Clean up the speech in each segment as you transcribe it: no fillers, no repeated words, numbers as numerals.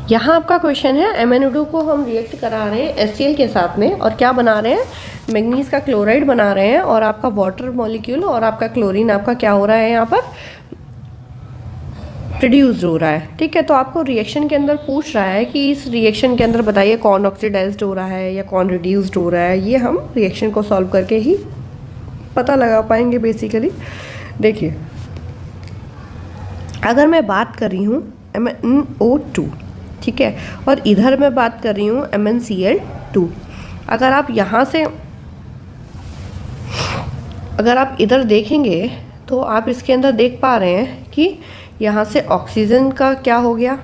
यहाँ आपका क्वेश्चन है MnO2 को हम रिएक्ट करा रहे हैं HCl के साथ में और क्या बना रहे हैं, मैंगनीज का क्लोराइड बना रहे हैं और आपका वाटर मॉलिक्यूल और आपका क्लोरीन आपका क्या हो रहा है यहाँ पर प्रोड्यूस्ड हो रहा है। ठीक है, तो आपको रिएक्शन के अंदर पूछ रहा है कि इस रिएक्शन के अंदर बताइए कौन ऑक्सीडाइज्ड हो रहा है या कौन रिड्यूस्ड हो रहा है। ये हम रिएक्शन को सॉल्व करके ही पता लगा पाएंगे बेसिकली। देखिए, अगर मैं बात कर रही हूँ MnO2, ठीक है, और इधर मैं बात कर रही हूँ MnCl2। अगर आप यहाँ से अगर आप इधर देखेंगे तो आप इसके अंदर देख पा रहे हैं कि यहाँ से ऑक्सीजन का क्या हो गया,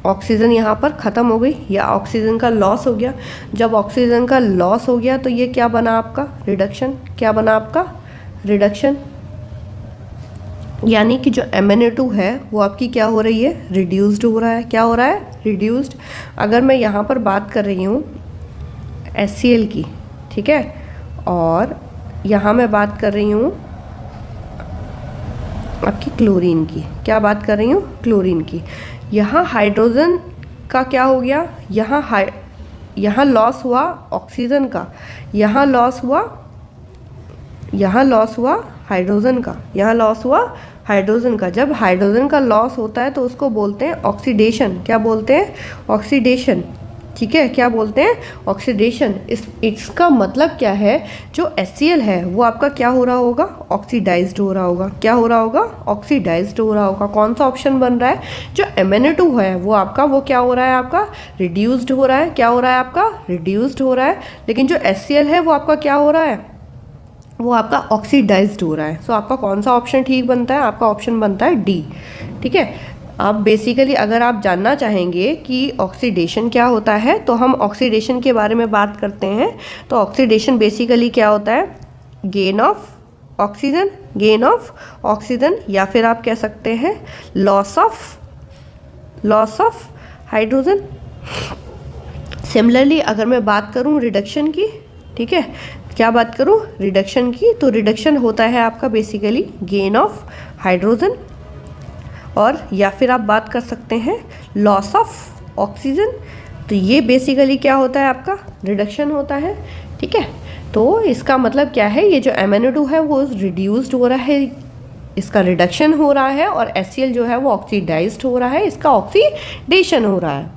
ऑक्सीजन यहाँ पर ख़त्म हो गई या ऑक्सीजन का लॉस हो गया। जब ऑक्सीजन का लॉस हो गया तो ये क्या बना आपका रिडक्शन, क्या बना आपका रिडक्शन, यानी कि जो MnO2 है वो आपकी क्या हो रही है, रिड्यूस्ड हो रहा है। क्या हो रहा है, रिड्यूस्ड। अगर मैं यहाँ पर बात कर रही हूँ HCl की, ठीक है, और यहाँ मैं बात कर रही हूँ आपकी क्लोरीन की, क्या बात कर रही हूँ, क्लोरीन की। यहाँ हाइड्रोजन का क्या हो गया, यहाँ लॉस हुआ ऑक्सीजन का, यहाँ लॉस हुआ हाइड्रोजन का, यहाँ लॉस हुआ हाइड्रोजन का। जब हाइड्रोजन का लॉस होता है तो उसको बोलते हैं ऑक्सीडेशन। क्या बोलते हैं, ऑक्सीडेशन। ठीक है, क्या बोलते हैं, ऑक्सीडेशन। इसका मतलब क्या है, जो HCl है वो आपका क्या हो रहा होगा, ऑक्सीडाइज्ड हो रहा होगा। क्या हो रहा होगा, ऑक्सीडाइज्ड हो रहा होगा। कौन सा ऑप्शन बन रहा है, जो MnO2 है वो आपका वो क्या हो रहा है, आपका रिड्यूस्ड हो रहा है। क्या हो रहा है, आपका रिड्यूस्ड हो रहा है। लेकिन जो HCl है वो आपका क्या हो रहा है, वो आपका ऑक्सीडाइज्ड हो रहा है। सो आपका कौन सा ऑप्शन ठीक बनता है, आपका ऑप्शन बनता है डी। ठीक है, अब बेसिकली अगर आप जानना चाहेंगे कि ऑक्सीडेशन क्या होता है तो हम ऑक्सीडेशन के बारे में बात करते हैं। तो ऑक्सीडेशन बेसिकली क्या होता है, gain of oxygen, gain of oxygen, या फिर आप कह सकते हैं लॉस ऑफ हाइड्रोजन। सिमिलरली अगर मैं बात करूं रिडक्शन की, ठीक है, क्या बात करूं, रिडक्शन की, तो रिडक्शन होता है आपका बेसिकली गेन ऑफ हाइड्रोजन, और या फिर आप बात कर सकते हैं लॉस ऑफ ऑक्सीजन। तो ये बेसिकली क्या होता है, आपका रिडक्शन होता है। ठीक है, तो इसका मतलब क्या है, ये जो MnO2 है वो रिड्यूस्ड हो रहा है, इसका रिडक्शन हो रहा है, और HCl जो है वो ऑक्सीडाइज्ड हो रहा है, इसका ऑक्सीडेशन हो रहा है।